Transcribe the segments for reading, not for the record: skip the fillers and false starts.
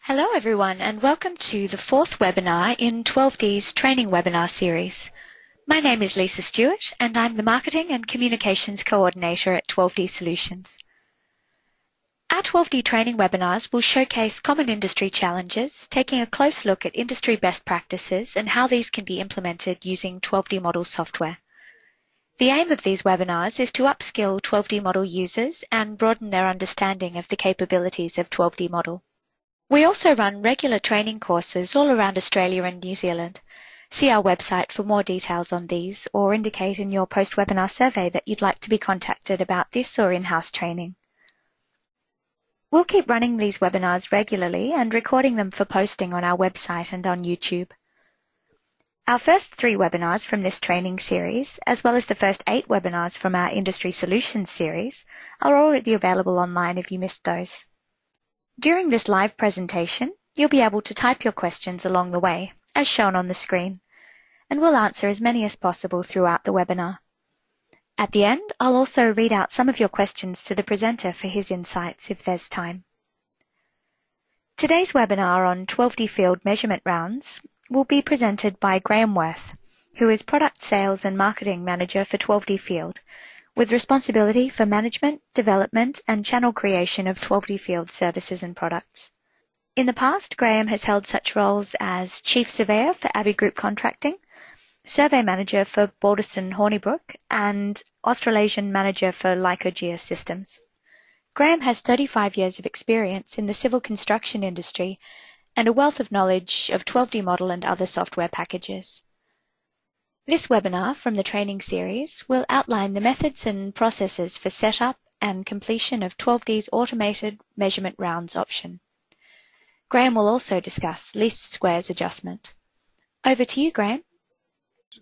Hello everyone and welcome to the fourth webinar in 12D's training webinar series. My name is Lisa Stewart and I'm the Marketing and Communications Coordinator at 12D Solutions. Our 12D training webinars will showcase common industry challenges, taking a close look at industry best practices and how these can be implemented using 12D Model software. The aim of these webinars is to upskill 12D Model users and broaden their understanding of the capabilities of 12D Model. We also run regular training courses all around Australia and New Zealand. See our website for more details on these or indicate in your post-webinar survey that you'd like to be contacted about this or in-house training. We'll keep running these webinars regularly and recording them for posting on our website and on YouTube. Our first 3 webinars from this training series, as well as the first 8 webinars from our Industry Solutions series, are already available online if you missed those. During this live presentation, you'll be able to type your questions along the way, as shown on the screen, and we'll answer as many as possible throughout the webinar. At the end, I'll also read out some of your questions to the presenter for his insights if there's time. Today's webinar on 12D Field Measurement Rounds will be presented by Graham Worth, who is Product Sales and Marketing Manager for 12D Field, with responsibility for management, development and channel creation of 12D Field services and products. In the past, Graham has held such roles as Chief Surveyor for Abbey Group Contracting, Survey Manager for Balderson Hornibrook and Australasian Manager for Lycogea Systems. Graham has 35 years of experience in the civil construction industry and a wealth of knowledge of 12D Model and other software packages. This webinar from the training series will outline the methods and processes for setup and completion of 12D's automated measurement rounds option. Graham will also discuss least squares adjustment. Over to you, Graham.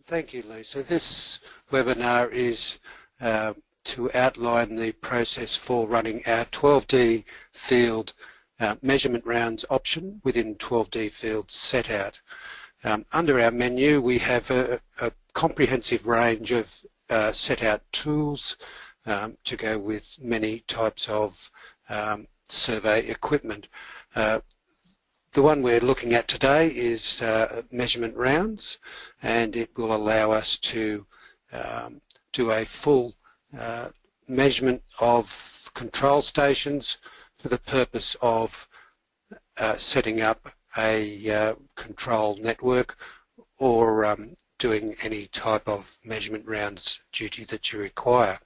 Thank you, Lisa. This webinar is to outline the process for running our 12D field measurement rounds option within 12D field setout. Under our menu, we have a comprehensive range of set-out tools to go with many types of survey equipment. The one we're looking at today is measurement rounds, and it will allow us to do a full measurement of control stations for the purpose of setting up a control network or doing any type of measurement rounds duty that you require.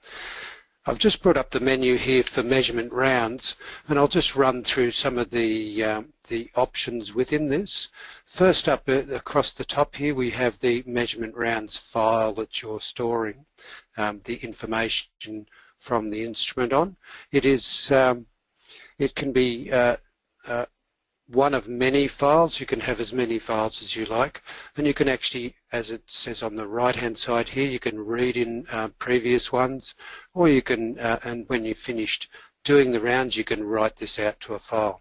I've just brought up the menu here for measurement rounds, and I'll just run through some of the options within this. First up, across the top here, we have the measurement rounds file that you're storing the information from the instrument on. It can be one of many files. You can have as many files as you like, and you can actually, as it says on the right hand side here, you can read in previous ones, or you can, and when you've finished doing the rounds, you can write this out to a file.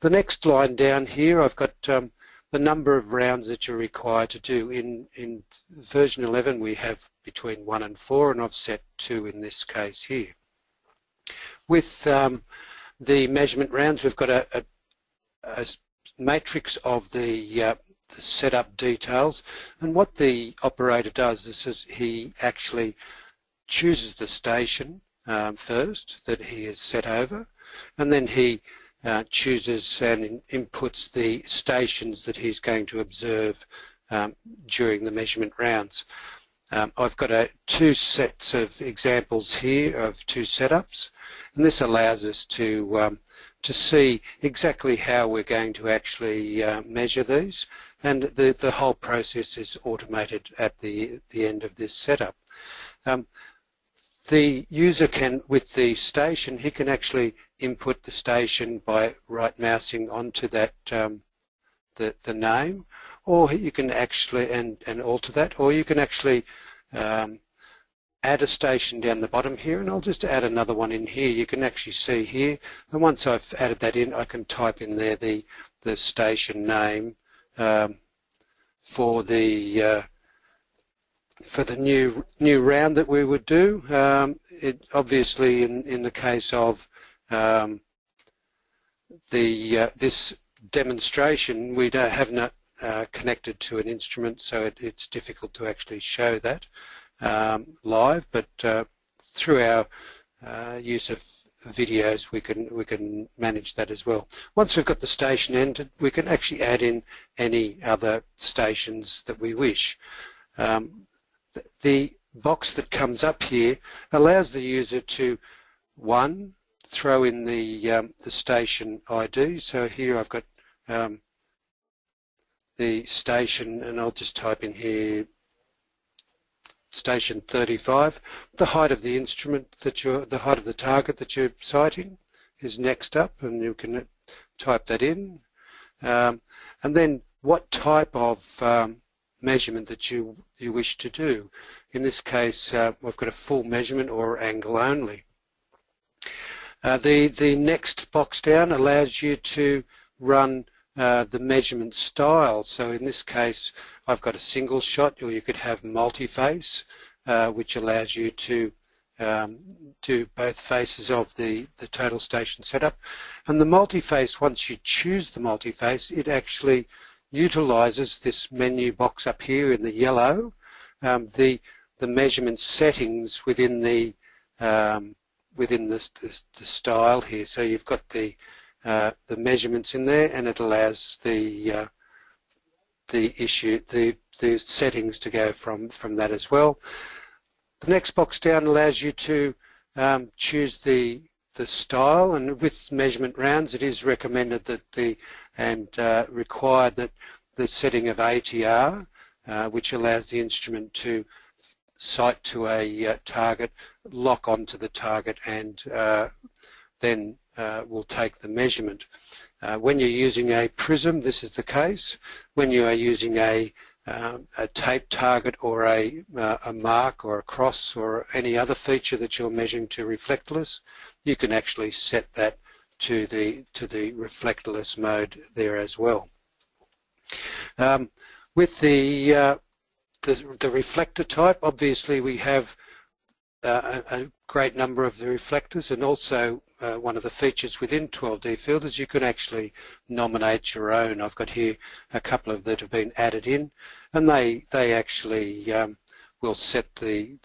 The next line down here, I've got the number of rounds that you're required to do. In version 11 we have between 1 and 4, and I've set 2 in this case here. With the measurement rounds, we've got a matrix of the setup details, and what the operator does is he actually chooses the station first that he has set over, and then he chooses and inputs the stations that he's going to observe during the measurement rounds. I've got 2 sets of examples here of 2 setups, and this allows us to see exactly how we're going to actually measure these, and the whole process is automated at the end of this setup. The user can, with the station, he can actually input the station by right mousing onto that the name, or you can actually and alter that, or you can actually add a station down the bottom here, and I'll just add another one in here. You can actually see here, and once I've added that in, I can type in there the station name for the new round that we would do. It obviously in the case of this demonstration, we have not connected to an instrument, so it's difficult to actually show that live, but through our use of videos we can manage that as well. Once we've got the station entered, we can actually add in any other stations that we wish. The box that comes up here allows the user to, one, throw in the station ID. So here I've got the station, and I'll just type in here station 35. The height of the instrument the height of the target that you're sighting is next up, and you can type that in. And then what type of measurement that you wish to do. In this case, we've got a full measurement or angle only. The next box down allows you to run the measurement style. So in this case, I've got a single shot, or you could have multi-face, which allows you to do both faces of the total station setup. And the multi-face, once you choose the multi-face, it actually utilizes this menu box up here in the yellow, the measurement settings within the style here. So you've got the measurements in there, and it allows the settings to go from that as well. The next box down allows you to choose the style, and with measurement rounds it is recommended that required that the setting of ATR, which allows the instrument to sight to a target, lock onto the target, and then will take the measurement. When you're using a prism, this is the case. When you are using a tape target or a mark or a cross or any other feature that you're measuring to reflectorless, you can actually set that to the reflectorless mode there as well. With the reflector type, obviously we have a great number of the reflectors, and also one of the features within 12D Field is you can actually nominate your own. I've got here a couple of that have been added in, and they actually will set the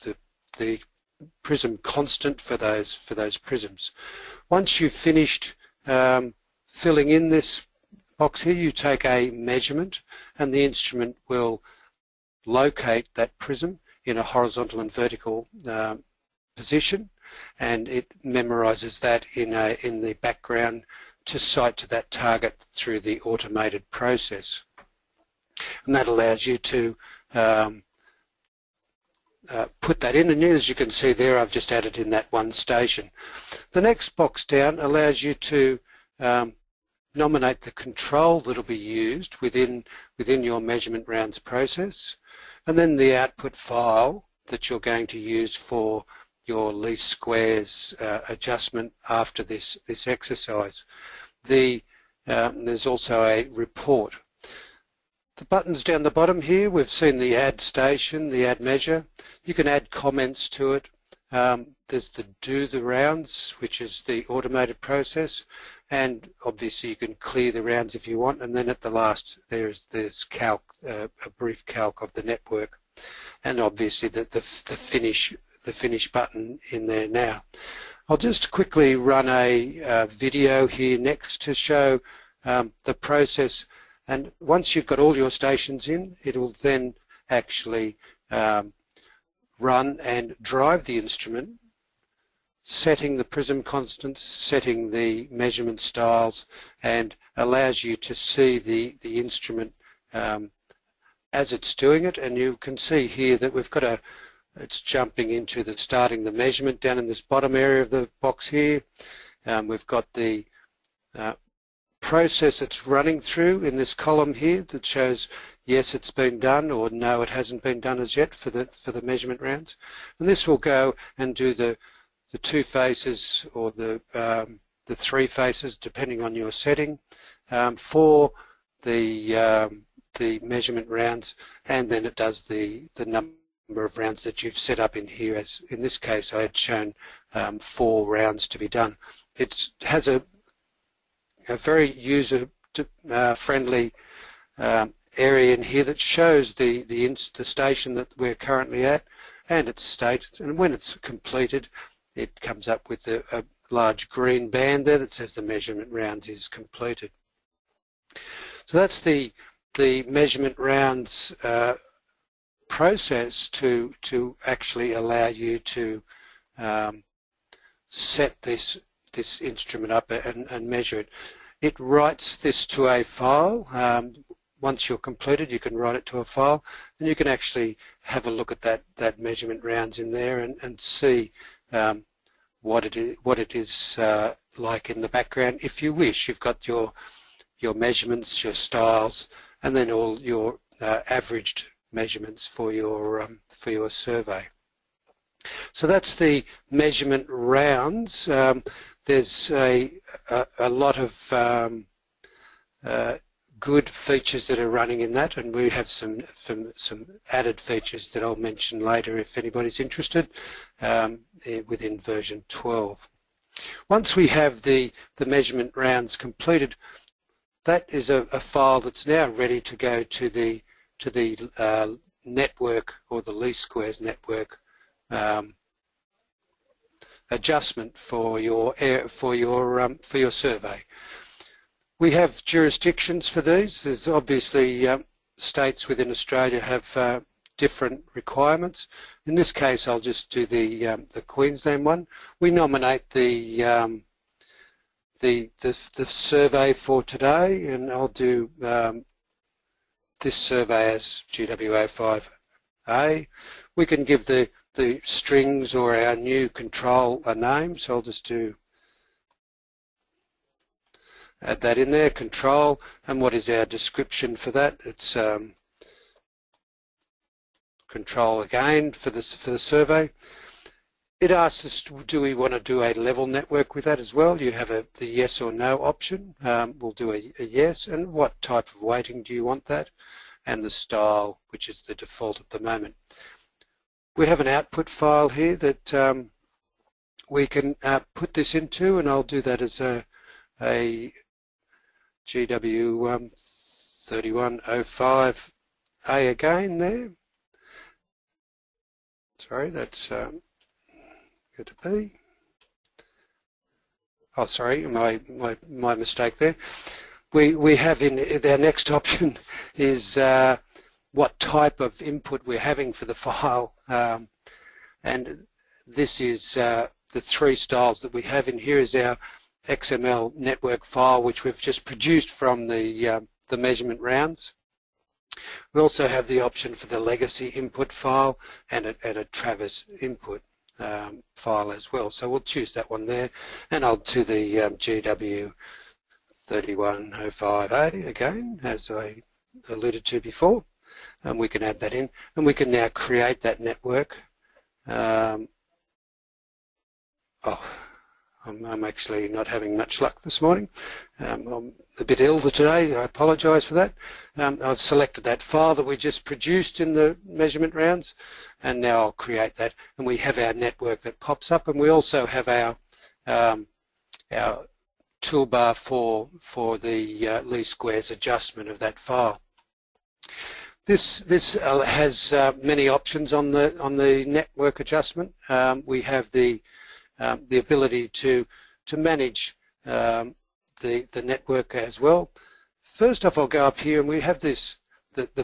prism constant for those prisms. Once you've finished filling in this box here, you take a measurement, and the instrument will locate that prism in a horizontal and vertical position, and it memorizes that in the background to sight to that target through the automated process. And that allows you to put that in, and as you can see there, I've just added in that one station. The next box down allows you to nominate the control that will be used within your measurement rounds process, and then the output file that you're going to use for your least squares adjustment after this exercise. There's also a report. The buttons down the bottom here, we've seen the add station, the add measure. You can add comments to it. There's the do the rounds, which is the automated process, and obviously you can clear the rounds if you want, and then at the last there's calc, a brief calc of the network, and obviously the finish button in there now. I'll just quickly run a video here next to show the process, and once you've got all your stations in, it will then actually run and drive the instrument, setting the prism constants, setting the measurement styles, and allows you to see the instrument as it's doing it. And you can see here that we've got it's jumping into starting the measurement down in this bottom area of the box here. We've got the process it's running through in this column here that shows yes, it's been done, or no, it hasn't been done as yet for the measurement rounds. And this will go and do the two faces or the three faces, depending on your setting, for the measurement rounds, and then it does the number of rounds that you've set up in here. As in this case, I had shown 4 rounds to be done. It has a very user friendly area in here that shows the station that we're currently at and its state, and when it's completed it comes up with a large green band there that says the measurement rounds is completed. So that's the measurement rounds process to actually allow you to set this instrument up and measure it. It writes this to a file. Once you're completed, you can write it to a file, and you can actually have a look at that measurement rounds in there and see what it is like in the background. If you wish, you've got your measurements, your styles, and then all your averaged measurements for your survey. So that's the measurement rounds. There's a lot of good features that are running in that, and we have some added features that I'll mention later if anybody's interested within version 12. Once we have the measurement rounds completed, that is a file that's now ready to go to the network, or the least squares network adjustment for your survey. We have jurisdictions for these. There's obviously states within Australia have different requirements. In this case, I'll just do the Queensland one. We nominate the survey for today, and I'll do this survey as GW05A. We can give the strings or our new control a name, so I'll just add that in there, control, and what is our description for that? It's control again for the survey. It asks us, do we want to do a level network with that as well? You have the yes or no option. We'll do a yes, and what type of weighting do you want that? And the style, which is the default at the moment. We have an output file here that we can put this into, and I'll do that as a GW3105A again there. Sorry, that's good to be. Oh, sorry, my mistake there. We have in our next option is what type of input we're having for the file, and this is the three styles that we have in here is our XML network file, which we've just produced from the measurement rounds. We also have the option for the legacy input file and a Travis input file as well. So we'll choose that one there, and I'll do the GW3105A again, as I alluded to before, and we can add that in, and we can now create that network. I'm actually not having much luck this morning. I'm a bit ill today. I apologise for that. I've selected that file that we just produced in the measurement rounds, and now I'll create that, and we have our network that pops up, and we also have our toolbar for the least squares adjustment of that file. This has many options on the network adjustment. We have the ability to manage the network as well. First off, I'll go up here, and we have the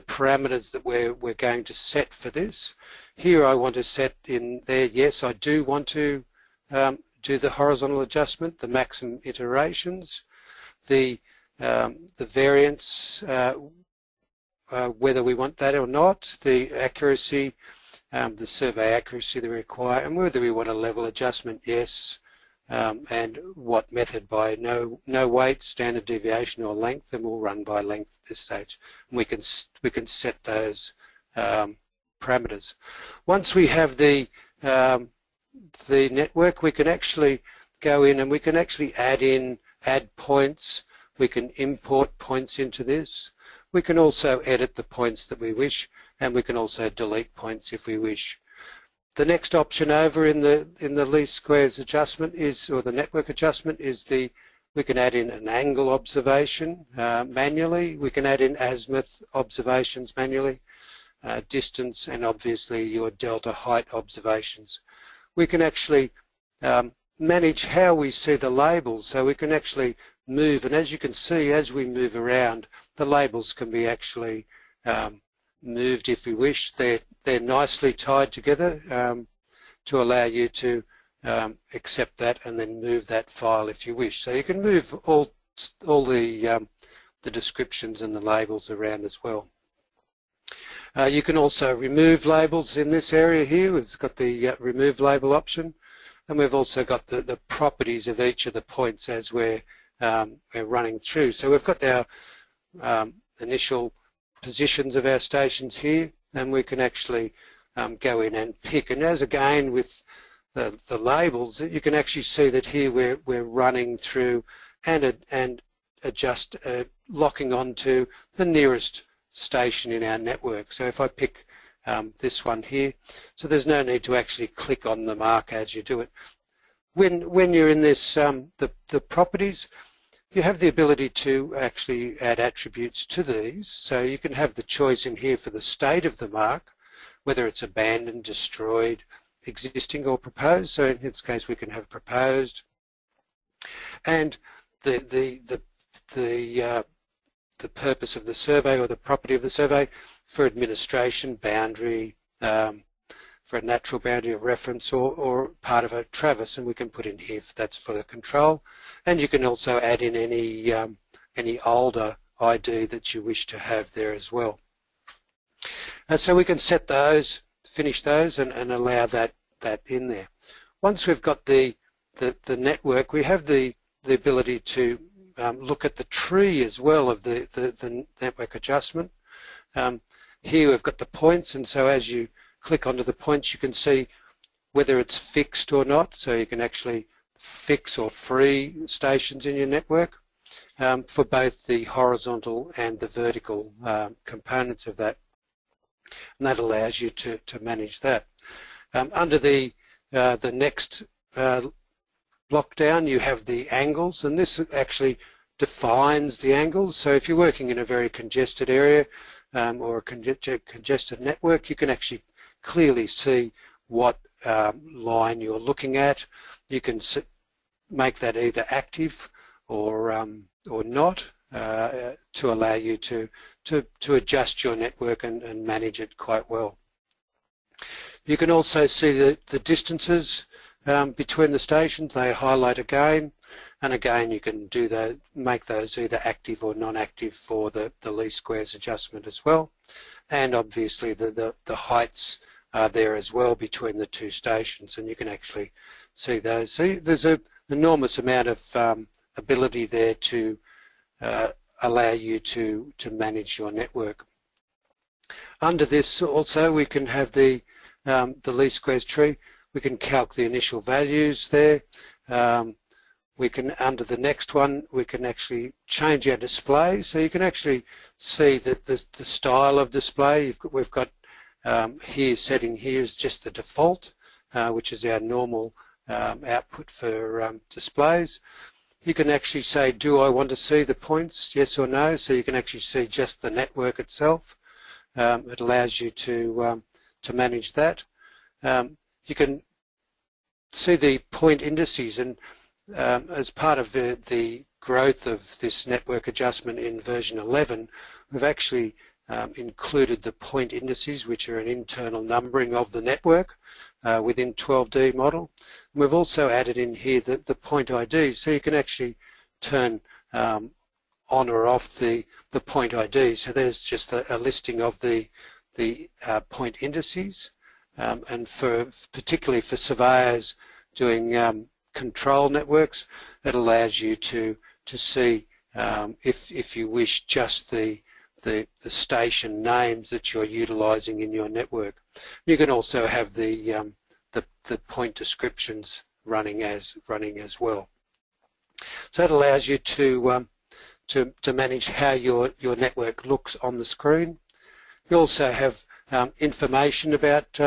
parameters that we're going to set for this. Here I want to set in there, yes, I do want to do the horizontal adjustment, the maximum iterations, the variance, whether we want that or not, the accuracy, the survey accuracy they require, and whether we want a level adjustment, yes, and what method, by no weight, standard deviation or length, and we'll run by length at this stage. And we can set those parameters. Once we have the network, we can actually go in and we can actually add points. We can import points into this. We can also edit the points that we wish, and we can also delete points if we wish. The next option over in the least squares adjustment is, or the network adjustment, is the We can add in an angle observation manually. We can add in azimuth observations manually, distance, and obviously your delta height observations. We can actually manage how we see the labels, so we can actually move, and as you can see, as we move around, the labels can be actually moved if we wish. They're nicely tied together to allow you to accept that and then move that file if you wish. So you can move all the descriptions and the labels around as well. You can also remove labels in this area here. We've got the remove label option, and we've also got the properties of each of the points as we're running through. So we've got our initial positions of our stations here, and we can actually go in and pick. And as again with the labels, you can actually see that here we're running through and adjust, locking onto the nearest station in our network. So if I pick this one here, so there's no need to actually click on the mark as you do it. When you're in this the properties, you have the ability to actually add attributes to these. So you can have the choice in here for the state of the mark, whether it's abandoned, destroyed, existing, or proposed. So in this case we can have proposed, and the purpose of the survey or the property of the survey for administration, boundary, for a natural boundary of reference, or part of a traverse, and we can put in here that's for the control. And you can also add in any older ID that you wish to have there as well. And so we can set those, finish those, and allow that in there. Once we've got the network, we have the ability to look at the tree as well of the network adjustment. Here we've got the points, and so as you click onto the points, you can see whether it's fixed or not. So you can actually fix or free stations in your network for both the horizontal and the vertical components of that. And that allows you to manage that. Under the next block down, you have the angles, and this actually defines the angles. So if you're working in a very congested area or a congested network, you can actually clearly see what line you're looking at. You can make that either active or not to allow you to adjust your network and manage it quite well. You can also see the distances between the stations. They highlight again, and again you can do that, make those either active or non-active for the least squares adjustment as well. And obviously the heights are there as well between the two stations, and you can actually see those. So there's an enormous amount of ability there to allow you to manage your network. Under this also we can have the least squares tree. We can calc the initial values there. We can, under the next one, we can actually change our display. So you can actually see that the style of display we've got here, setting here is just the default, which is our normal output for displays. You can actually say, do I want to see the points, yes or no? So you can actually see just the network itself. It allows you to manage that. You can see the point indices, and as part of the growth of this network adjustment in version 11, we've actually included the point indices, which are an internal numbering of the network within 12D model. And we've also added in here the point IDs, so you can actually turn on or off the point ID. So there's just a listing of the point indices, and particularly for surveyors doing control networks, it allows you to see, if you wish, just the station names that you're utilizing in your network. You can also have the point descriptions running as well. So it allows you to manage how your network looks on the screen. You also have information about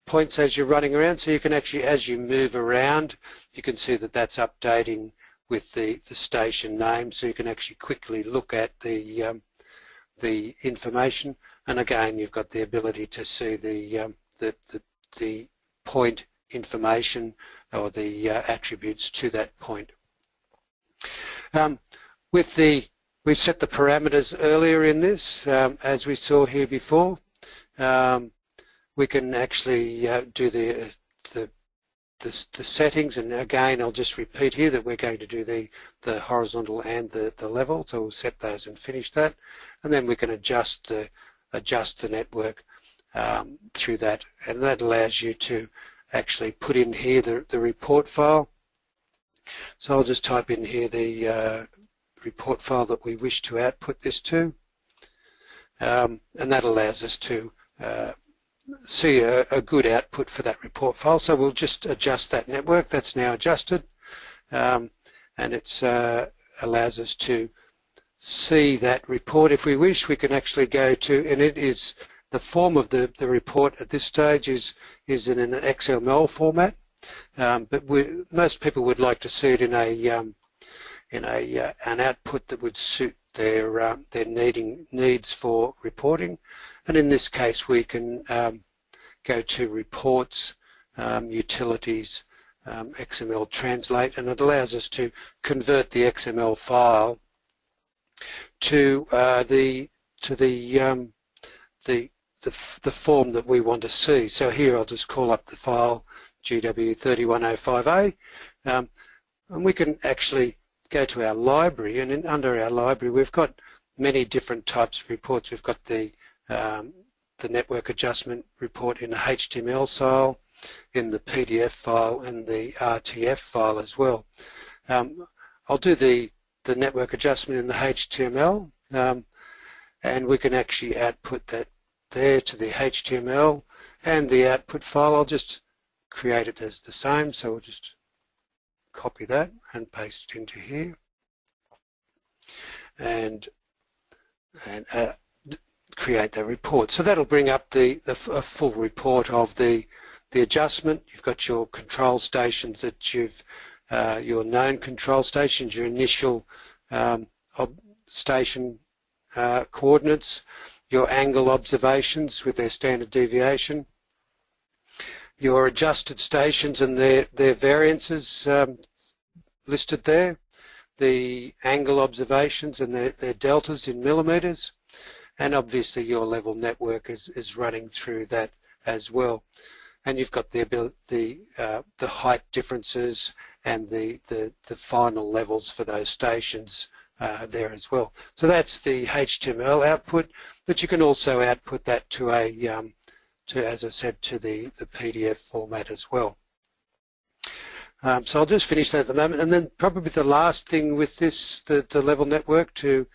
points as you're running around, so you can actually, as you move around, you can see that that's updating with the station name, so you can actually quickly look at the information. And again, you've got the ability to see the point information or the attributes to that point. We've set the parameters earlier in this, as we saw here before. We can actually do the settings, and again I'll just repeat here that we're going to do the horizontal and the level, so we'll set those and finish that, and then we can adjust the network through that, and that allows you to actually put in here the report file. So I'll just type in here the report file that we wish to output this to, and that allows us to see a good output for that report file. So we'll just adjust that network. That's now adjusted, and it allows us to see that report. If we wish, we can actually go to, and it is the form of the report at this stage is in an XML format, but most people would like to see it in an output that would suit their needs for reporting. And in this case, we can go to reports, utilities, XML translate, and it allows us to convert the XML file to the form that we want to see. So here I'll just call up the file GW3105A, and we can actually go to our library, and under our library we've got many different types of reports. We've got the network adjustment report in the HTML file, in the PDF file, and the RTF file as well. I'll do the network adjustment in the HTML, and we can actually output that there to the HTML, and the output file, I'll just create it as the same, so we'll just copy that and paste it into here, and create the report. So that'll bring up a full report of the adjustment. You've got your control stations that your known control stations, your initial station coordinates, your angle observations with their standard deviation, your adjusted stations and their variances listed there, the angle observations and their deltas in millimeters, and obviously your level network is running through that as well. And you've got the height differences and the final levels for those stations there as well. So that's the HTML output, but you can also output that to as I said, to the PDF format as well. So I'll just finish that at the moment, and then probably the last thing with this, the level network, to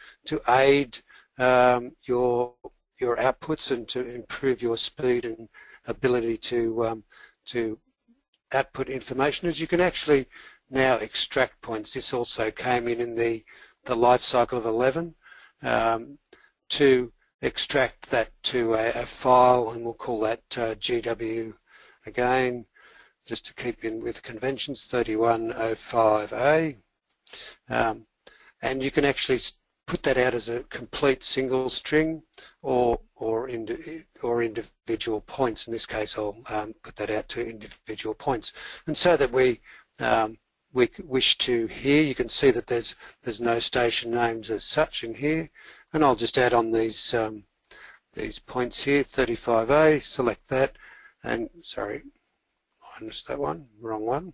aid your outputs and to improve your speed and ability to output information, is you can actually now extract points. This also came in the life cycle of 11 to extract that to a file, and we'll call that GW again, just to keep in with conventions, 3105A, and you can actually put that out as a complete single string or individual points. In this case, I'll put that out to individual points, and so that we wish to here, you can see that there's no station names as such in here, and I'll just add on these points here, 35A, select that, and sorry, minus that one, wrong one,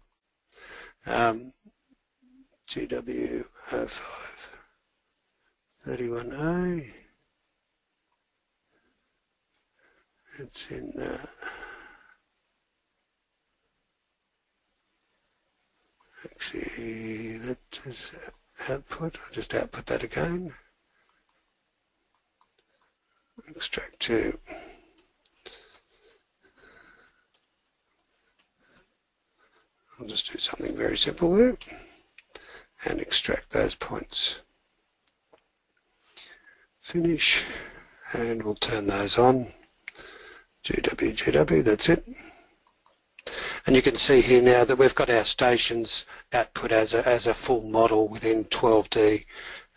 GW05, 31A, it's in actually that is output. I'll just output that again. Extract to I'll just do something very simple there and extract those points. Finish, and we'll turn those on. GW, that's it. And you can see here now that we've got our stations output as a full model within 12D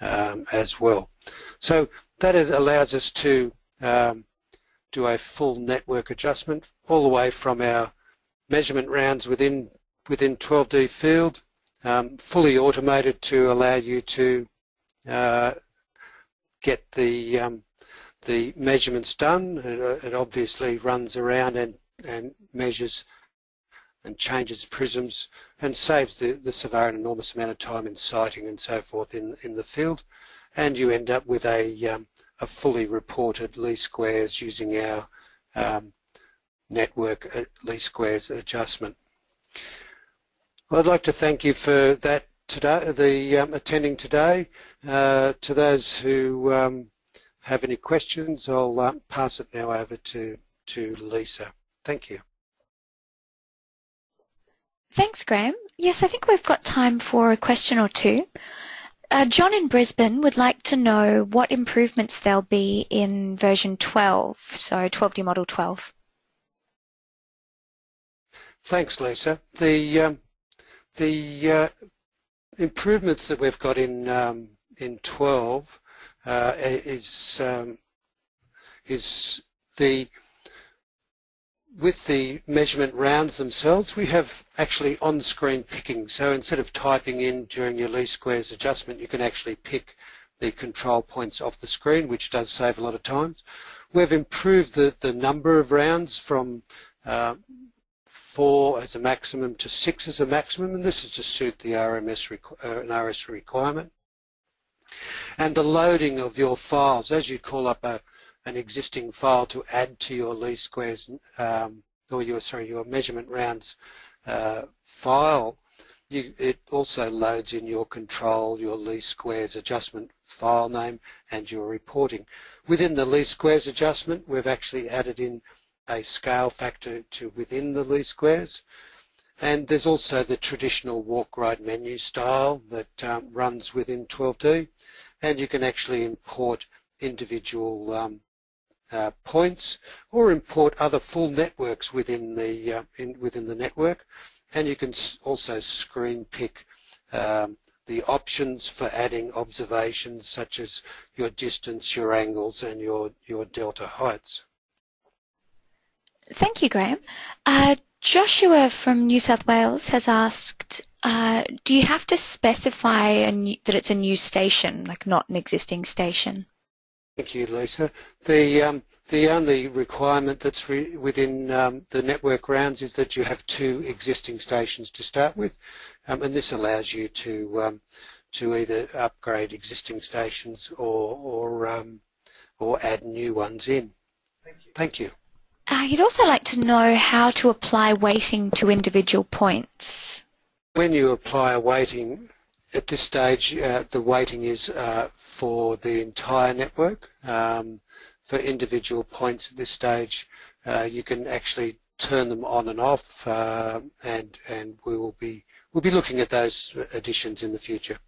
as well. So that allows us to do a full network adjustment all the way from our measurement rounds within 12D field, fully automated to allow you to get the measurements done. It obviously runs around and measures and changes prisms and saves the surveyor an enormous amount of time in sighting and so forth in the field, and you end up with a fully reported least squares using our network least squares adjustment. I'd like to thank you for that today, attending today. To those who have any questions, I'll pass it now over to Lisa. Thank you. Thanks, Graham. Yes, I think we've got time for a question or two. John in Brisbane would like to know what improvements there'll be in version 12, so 12D Model 12. Thanks, Lisa. The improvements that we've got in 12 is with the measurement rounds themselves, we have actually on-screen picking. So instead of typing in during your least squares adjustment, you can actually pick the control points off the screen, which does save a lot of time. We've improved the number of rounds from 4 as a maximum to 6 as a maximum, and this is to suit the RS requirement. And the loading of your files, as you call up an existing file to add to your least squares or your measurement rounds file, it also loads in your control, your least squares adjustment file name and your reporting. Within the least squares adjustment, we've actually added in a scale factor to within the least squares, and there's also the traditional walk right menu style that runs within 12D, and you can actually import individual points or import other full networks within the network, and you can also screen pick the options for adding observations such as your distance, your angles and your delta heights. Thank you, Graham. Joshua from New South Wales has asked, do you have to specify that it's a new station, like not an existing station? Thank you, Lisa. The only requirement that's within the network rounds is that you have 2 existing stations to start with, and this allows you to either upgrade existing stations or add new ones in. Thank you. You'd also like to know how to apply weighting to individual points. When you apply a weighting, at this stage, the weighting is for the entire network. For individual points at this stage, you can actually turn them on and off, and we'll be looking at those additions in the future.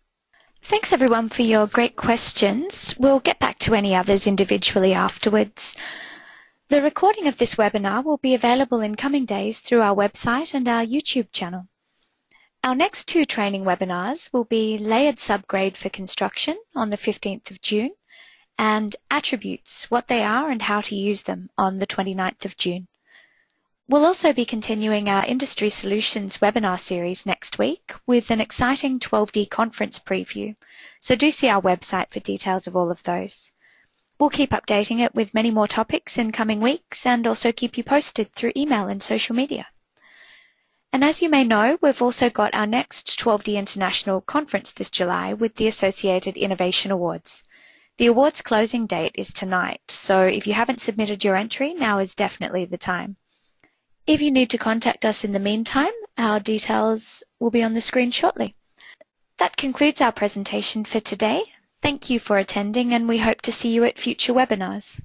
Thanks everyone for your great questions. We'll get back to any others individually afterwards. The recording of this webinar will be available in coming days through our website and our YouTube channel. Our next 2 training webinars will be Layered Subgrade for Construction on the 15th of June and Attributes, what they are and how to use them on the 29th of June. We'll also be continuing our Industry Solutions webinar series next week with an exciting 12D conference preview, so do see our website for details of all of those. We'll keep updating it with many more topics in coming weeks and also keep you posted through email and social media. And as you may know, we've also got our next 12D International Conference this July with the associated Innovation Awards. The awards closing date is tonight, so if you haven't submitted your entry, now is definitely the time. If you need to contact us in the meantime, our details will be on the screen shortly. That concludes our presentation for today. Thank you for attending, and we hope to see you at future webinars.